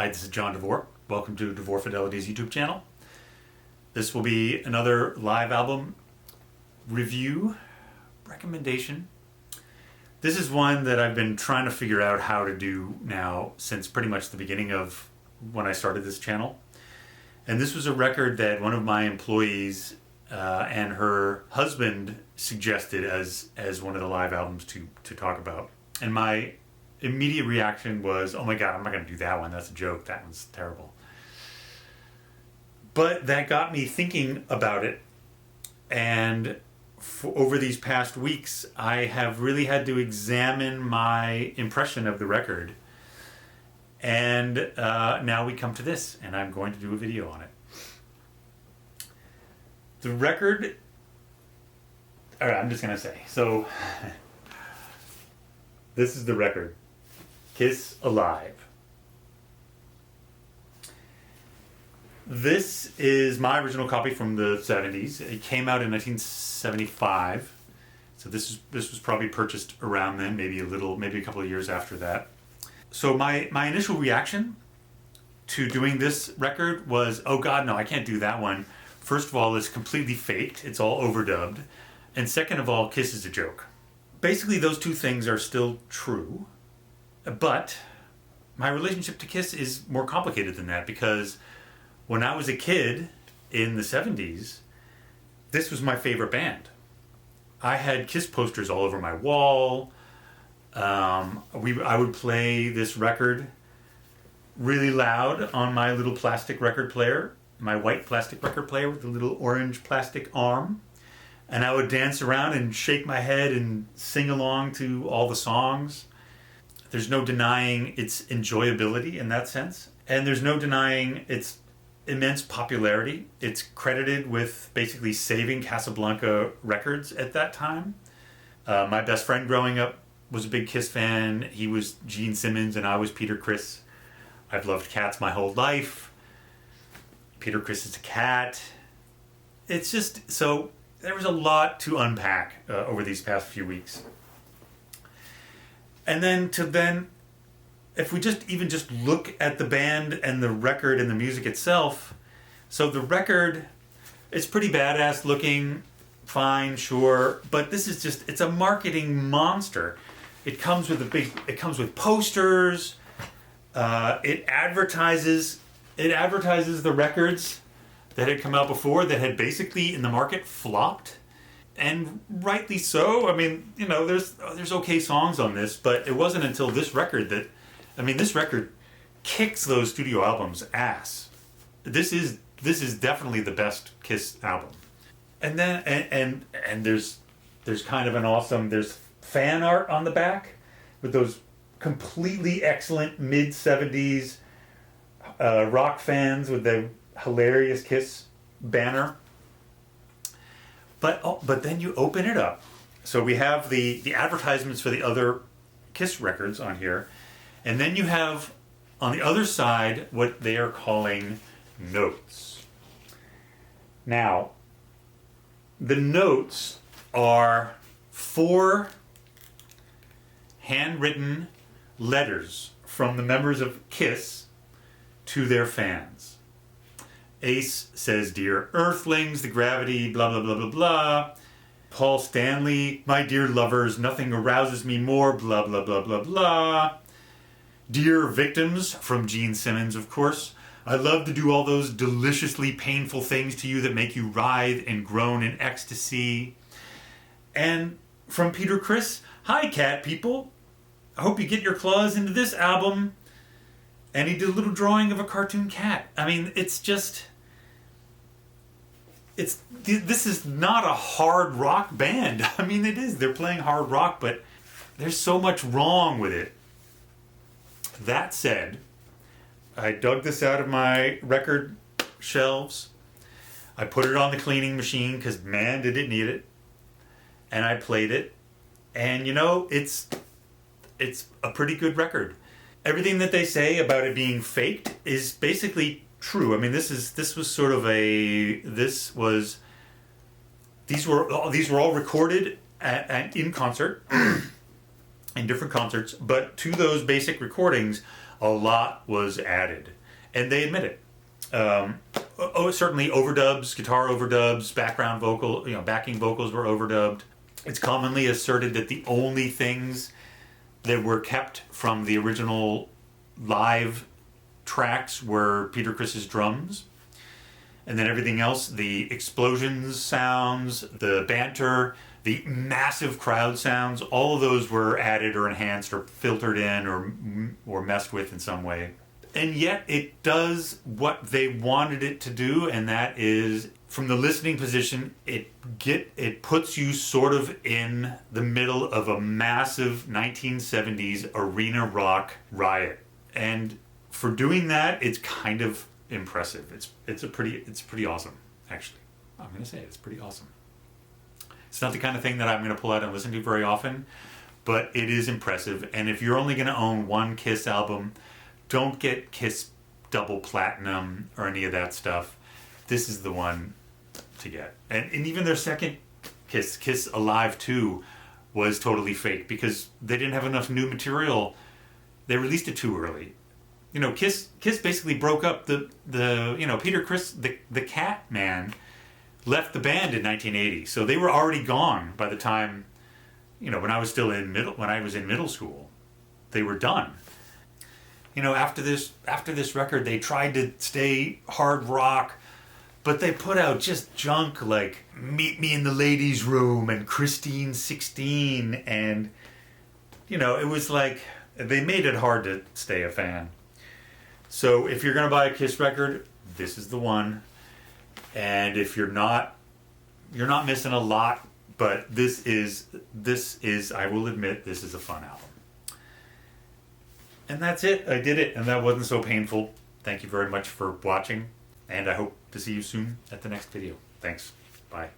Hi, this is John DeVore. Welcome to DeVore Fidelity's YouTube channel. This will be another live album review recommendation. This is one that I've been trying to figure out how to do now since pretty much the beginning of when I started this channel. And this was a record that one of my employees and her husband suggested as one of the live albums to talk about. And my immediate reaction was, oh my God, I'm not going to do that one. That's a joke. That one's terrible. But that got me thinking about it. And over these past weeks, I have really had to examine my impression of the record. And now we come to this, and I'm going to do a video on it. The record, all right, I'm just going to say, so this is the record. Kiss Alive. This is my original copy from the 70s. It came out in 1975. So this was probably purchased around then, maybe a couple of years after that. So my initial reaction to doing this record was, oh God, no, I can't do that one. First of all, it's completely faked. It's all overdubbed. And second of all, Kiss is a joke. Basically, those two things are still true. But my relationship to Kiss is more complicated than that, because when I was a kid in the 70s, this was my favorite band. I had Kiss posters all over my wall. I would play this record really loud on my little plastic record player, my white plastic record player with the little orange plastic arm. And I would dance around and shake my head and sing along to all the songs. There's no denying its enjoyability in that sense. And there's no denying its immense popularity. It's credited with basically saving Casablanca Records at that time. My best friend growing up was a big Kiss fan. He was Gene Simmons and I was Peter Criss. I've loved cats my whole life. Peter Criss is a cat. It's just, so there was a lot to unpack over these past few weeks. And then if we just look at the band and the record and the music itself, so the record, it's pretty badass looking, fine, sure, but this is just, it's a marketing monster. It comes with posters, it advertises the records that had come out before that had basically in the market flopped. And rightly so. I mean, you know, there's okay songs on this, but it wasn't until this record that, I mean, this record kicks those studio albums ass. This is definitely the best Kiss album. And then and there's kind of an awesome, there's fan art on the back with those completely excellent mid-70s rock fans with the hilarious Kiss banner. But then you open it up. So we have the advertisements for the other Kiss records on here. And then you have on the other side what they are calling notes. Now, the notes are 4 handwritten letters from the members of Kiss to their fans. Ace says, "Dear Earthlings, the gravity, blah, blah, blah, blah, blah." Paul Stanley, "My dear lovers, nothing arouses me more, blah, blah, blah, blah, blah." "Dear Victims," from Gene Simmons, of course. "I love to do all those deliciously painful things to you that make you writhe and groan in ecstasy." And from Peter Criss, "Hi, cat people. I hope you get your claws into this album." And he did a little drawing of a cartoon cat. I mean, it's just... this is not a hard rock band. I mean, it is. They're playing hard rock, but there's so much wrong with it. That said, I dug this out of my record shelves. I put it on the cleaning machine because, man, did it need it. And I played it. And, you know, it's a pretty good record. Everything that they say about it being faked is basically true. I mean, these were all recorded in concert, in different concerts, but to those basic recordings, a lot was added, and they admit it. Certainly overdubs, guitar overdubs, background vocal, backing vocals were overdubbed. It's commonly asserted that the only things that were kept from the original live tracks were Peter Criss's drums, and then everything else, the explosions sounds, the banter, the massive crowd sounds, all of those were added or enhanced or filtered in or messed with in some way. And yet it does what they wanted it to do, and that is, from the listening position, it puts you sort of in the middle of a massive 1970s arena rock riot. And for doing that, it's kind of impressive. It's pretty awesome, actually. I'm going to say it's pretty awesome. It's not the kind of thing that I'm going to pull out and listen to very often, but it is impressive. And if you're only going to own one Kiss album, don't get Kiss Double Platinum or any of that stuff. This is the one to get. And even their second Kiss Alive 2 was totally fake because they didn't have enough new material. They released it too early. Kiss basically broke up the Peter Criss, the Cat Man, left the band in 1980. So they were already gone by the time, when I was in middle school. They were done. After this record, they tried to stay hard rock, but they put out just junk like Meet Me in the Ladies' Room and Christine 16, and it was like they made it hard to stay a fan. So if you're gonna buy a Kiss record, this is the one. And if you're not missing a lot, but this is I will admit, this is a fun album. And that's it. I did it, and that wasn't so painful. Thank you very much for watching, and I hope to see you soon at the next video. Thanks. Bye.